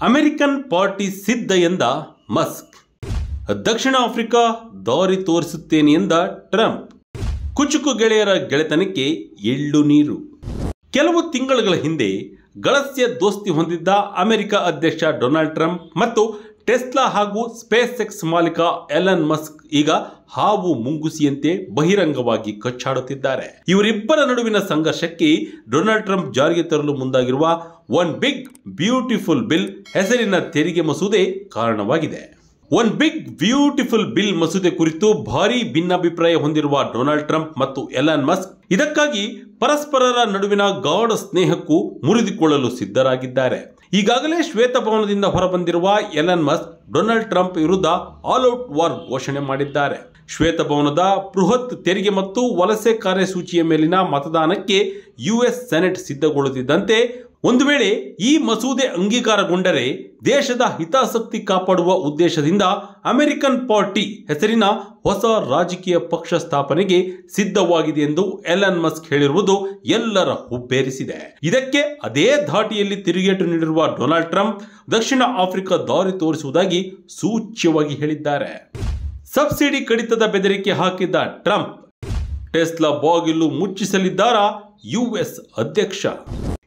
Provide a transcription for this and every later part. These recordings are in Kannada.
ಅಮೆರಿಕನ್ ಪಾರ್ಟಿ ಸಿದ್ಧ ಎಂದ ಮಸ್ಕ್. ದಕ್ಷಿಣ ಆಫ್ರಿಕಾ ದಾರಿ ತೋರಿಸುತ್ತೇನೆ ಎಂದ ಟ್ರಂಪ್. ಕುಚುಕು ಗೆಳೆಯರ ಗೆಳೆತನಕ್ಕೆ ಎಳ್ಳು ನೀರು. ಕೆಲವು ತಿಂಗಳುಗಳ ಹಿಂದೆ ಗಳಸ್ಯ ದೋಸ್ತಿ ಹೊಂದಿದ್ದ ಅಮೆರಿಕ ಅಧ್ಯಕ್ಷ ಡೊನಾಲ್ಡ್ ಟ್ರಂಪ್ ಮತ್ತು ಟೆಸ್ಲಾ ಹಾಗೂ ಸ್ಪೇಸ್ ಎಕ್ಸ್ ಮಾಲೀಕ ಎಲನ್ ಮಸ್ಕ್ ಈಗ ಹಾವು ಮುಂಗುಸಿಯಂತೆ ಬಹಿರಂಗವಾಗಿ ಕಚ್ಚಾಡುತ್ತಿದ್ದಾರೆ. ಇವರಿಬ್ಬರ ನಡುವಿನ ಸಂಘರ್ಷಕ್ಕೆ ಡೊನಾಲ್ಡ್ ಟ್ರಂಪ್ ಜಾರಿಗೆ ತರಲು ಮುಂದಾಗಿರುವ ಒನ್ ಬಿಗ್ ಬ್ಯೂಟಿಫುಲ್ ಬಿಲ್ ಹೆಸರಿನ ತೆರಿಗೆ ಮಸೂದೆ ಕಾರಣವಾಗಿದೆ. ಒನ್ ಬಿಗ್ ಬ್ಯೂಟಿಫುಲ್ ಬಿಲ್ ಮಸೂದೆ ಕುರಿತು ಭಾರೀ ಭಿನ್ನಾಭಿಪ್ರಾಯ ಹೊಂದಿರುವ ಡೊನಾಲ್ಡ್ ಟ್ರಂಪ್ ಮತ್ತು ಎಲನ್ ಮಸ್ಕ್ ಇದಕ್ಕಾಗಿ ಪರಸ್ಪರರ ನಡುವಿನ ಗಾಢ ಸ್ನೇಹಕ್ಕೂ ಮುರಿದುಕೊಳ್ಳಲು ಸಿದ್ಧರಾಗಿದ್ದಾರೆ. ಈಗಾಗಲೇ ಶ್ವೇತಭವನದಿಂದ ಹೊರಬಂದಿರುವ ಎಲನ್ ಮಸ್ಕ್ ಡೊನಾಲ್ಡ್ ಟ್ರಂಪ್ ವಿರುದ್ಧ ಆಲ್ ಔಟ್ ವಾರ್ ಘೋಷಣೆ ಮಾಡಿದ್ದಾರೆ. ಶ್ವೇತಭವನದ ಬೃಹತ್ ತೆರಿಗೆ ಮತ್ತು ವಲಸೆ ಕಾರ್ಯಸೂಚಿಯ ಮೇಲಿನ ಮತದಾನಕ್ಕೆ ಯುಎಸ್ ಸೆನೆಟ್ ಸಿದ್ಧಗೊಳ್ಳುತ್ತಿದ್ದಂತೆ ಒಂದು ವೇಳೆ ಈ ಮಸೂದೆ ಅಂಗೀಕಾರಗೊಂಡರೆ ದೇಶದ ಹಿತಾಸಕ್ತಿ ಕಾಪಾಡುವ ಉದ್ದೇಶದಿಂದ ಅಮೆರಿಕನ್ ಪಾರ್ಟಿ ಹೆಸರಿನ ಹೊಸ ರಾಜಕೀಯ ಪಕ್ಷ ಸ್ಥಾಪನೆಗೆ ಸಿದ್ಧವಾಗಿದೆ ಎಂದು ಎಲನ್ ಮಸ್ಕ್ ಹೇಳಿರುವುದು ಎಲ್ಲರ ಹುಬ್ಬೇರಿಸಿದೆ. ಇದಕ್ಕೆ ಅದೇ ಧಾಟಿಯಲ್ಲಿ ತಿರುಗೇಟು ನೀಡಿರುವ ಡೊನಾಲ್ಡ್ ಟ್ರಂಪ್ ದಕ್ಷಿಣ ಆಫ್ರಿಕಾ ದಾರಿ ತೋರಿಸುವುದಾಗಿ ಸೂಚ್ಯವಾಗಿ ಹೇಳಿದ್ದಾರೆ. ಸಬ್ಸಿಡಿ ಕಡಿತದ ಬೆದರಿಕೆ ಹಾಕಿದ್ದ ಟ್ರಂಪ್ ಟೆಸ್ಲಾ ಬಾಗಿಲು ಮುಚ್ಚಿಸಲಿದ್ದಾರಾ ಯುಎಸ್ ಅಧ್ಯಕ್ಷ?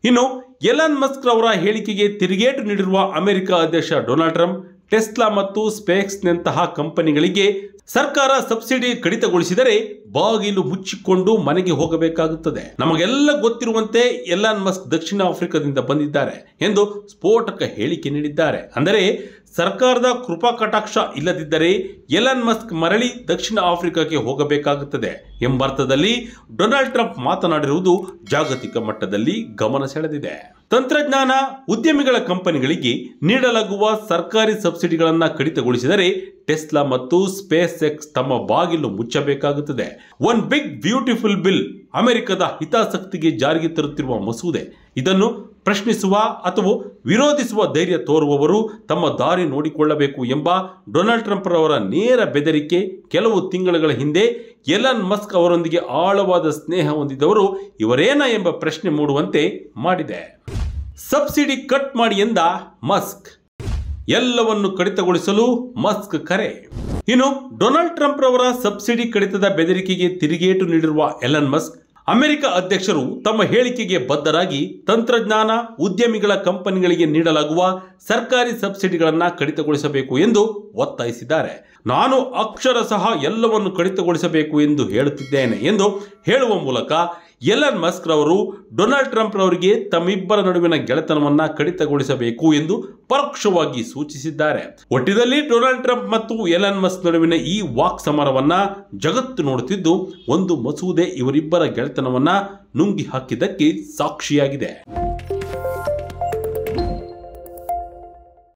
ಇನ್ನು ಎಲನ್ ಮಸ್ಕ್ ರವರ ಹೇಳಿಕೆಗೆ ತಿರುಗೇಟು ನೀಡಿರುವ ಅಮೆರಿಕ ಅಧ್ಯಕ್ಷ ಡೊನಾಲ್ಡ್ ಟ್ರಂಪ್ ಟೆಸ್ಲಾ ಮತ್ತು ಸ್ಪೇಸ್ನಂತಹ ಕಂಪನಿಗಳಿಗೆ ಸರ್ಕಾರ ಸಬ್ಸಿಡಿ ಕಡಿತಗೊಳಿಸಿದರೆ ಬಾಗಿಲು ಮುಚ್ಚಿಕೊಂಡು ಮನೆಗೆ ಹೋಗಬೇಕಾಗುತ್ತದೆ. ನಮಗೆಲ್ಲ ಗೊತ್ತಿರುವಂತೆ ಎಲನ್ ಮಸ್ಕ್ ದಕ್ಷಿಣ ಆಫ್ರಿಕಾದಿಂದ ಬಂದಿದ್ದಾರೆ ಎಂದು ಸ್ಫೋಟಕ ಹೇಳಿಕೆ ನೀಡಿದ್ದಾರೆ. ಅಂದರೆ ಸರ್ಕಾರದ ಕೃಪಾ ಕಟಾಕ್ಷ ಇಲ್ಲದಿದ್ದರೆ ಎಲನ್ ಮಸ್ಕ್ ಮರಳಿ ದಕ್ಷಿಣ ಆಫ್ರಿಕಾಕ್ಕೆ ಹೋಗಬೇಕಾಗುತ್ತದೆ ಎಂಬರ್ಥದಲ್ಲಿ ಡೊನಾಲ್ಡ್ ಟ್ರಂಪ್ ಮಾತನಾಡಿರುವುದು ಜಾಗತಿಕ ಮಟ್ಟದಲ್ಲಿ ಗಮನ ಸೆಳೆದಿದೆ. ತಂತ್ರಜ್ಞಾನ ಉದ್ಯಮಿಗಳ ಕಂಪನಿಗಳಿಗೆ ನೀಡಲಾಗುವ ಸರ್ಕಾರಿ ಸಬ್ಸಿಡಿಗಳನ್ನು ಕಡಿತಗೊಳಿಸಿದರೆ ಟೆಸ್ಲಾ ಮತ್ತು ಸ್ಪೇಸ್ ಎಕ್ಸ್ ತಮ್ಮ ಬಾಗಿಲು ಮುಚ್ಚಬೇಕಾಗುತ್ತದೆ. ಒನ್ ಬಿಗ್ ಬ್ಯೂಟಿಫುಲ್ ಬಿಲ್ ಅಮೆರಿಕದ ಹಿತಾಸಕ್ತಿಗೆ ಜಾರಿಗೆ ತರುತ್ತಿರುವ ಮಸೂದೆ. ಇದನ್ನು ಪ್ರಶ್ನಿಸುವ ಅಥವಾ ವಿರೋಧಿಸುವ ಧೈರ್ಯ ತೋರುವವರು ತಮ್ಮ ದಾರಿ ನೋಡಿಕೊಳ್ಳಬೇಕು ಎಂಬ ಡೊನಾಲ್ಡ್ ಟ್ರಂಪ್ ರವರ ನೇರ ಬೆದರಿಕೆ ಕೆಲವು ತಿಂಗಳುಗಳ ಹಿಂದೆ ಎಲನ್ ಮಸ್ಕ್ ಅವರೊಂದಿಗೆ ಆಳವಾದ ಸ್ನೇಹ ಹೊಂದಿದವರು ಇವರೇನಾ ಎಂಬ ಪ್ರಶ್ನೆ ಮೂಡುವಂತೆ ಮಾಡಿದೆ. ಸಬ್ಸಿಡಿ ಕಟ್ ಮಾಡಿ ಎಂದ ಮಸ್ಕ್. ಎಲ್ಲವನ್ನು ಕಡಿತಗೊಳಿಸಲು ಮಸ್ಕ್ ಕರೆ. ಇನ್ನು ಡೊನಾಲ್ಡ್ ಟ್ರಂಪ್ ರವರ ಸಬ್ಸಿಡಿ ಕಡಿತದ ಬೆದರಿಕೆಗೆ ತಿರುಗೇಟು ನೀಡಿರುವ ಎಲನ್ ಮಸ್ಕ್ ಅಮೆರಿಕ ಅಧ್ಯಕ್ಷರು ತಮ್ಮ ಹೇಳಿಕೆಗೆ ಬದ್ಧರಾಗಿ ತಂತ್ರಜ್ಞಾನ ಉದ್ಯಮಿಗಳ ಕಂಪನಿಗಳಿಗೆ ನೀಡಲಾಗುವ ಸರ್ಕಾರಿ ಸಬ್ಸಿಡಿಗಳನ್ನು ಕಡಿತಗೊಳಿಸಬೇಕು ಎಂದು ಒತ್ತಾಯಿಸಿದ್ದಾರೆ. ನಾನು ಅಕ್ಷರಶಃ ಎಲ್ಲವನ್ನು ಕಡಿತಗೊಳಿಸಬೇಕು ಎಂದು ಹೇಳುತ್ತಿದ್ದೇನೆ ಎಂದು ಹೇಳುವ ಮೂಲಕ ಎಲನ್ ಮಸ್ಕ್ ರವರು ಡೊನಾಲ್ಡ್ ಟ್ರಂಪ್ ರವರಿಗೆ ತಮ್ಮಿಬ್ಬರ ನಡುವಿನ ಗೆಳೆತನವನ್ನ ಕಡಿತಗೊಳಿಸಬೇಕು ಎಂದು ಪರೋಕ್ಷವಾಗಿ ಸೂಚಿಸಿದ್ದಾರೆ. ಒಟ್ಟಿನಲ್ಲಿ ಡೊನಾಲ್ಡ್ ಟ್ರಂಪ್ ಮತ್ತು ಎಲನ್ ಮಸ್ಕ್ ನಡುವಿನ ಈ ವಾಕ್ ಸಮರವನ್ನ ಜಗತ್ತು ನೋಡುತ್ತಿದ್ದು ಒಂದು ಮಸೂದೆ ಇವರಿಬ್ಬರ ಗೆಳೆತನವನ್ನ ನುಂಗಿ ಹಾಕಿದ್ದಕ್ಕೆ ಸಾಕ್ಷಿಯಾಗಿದೆ.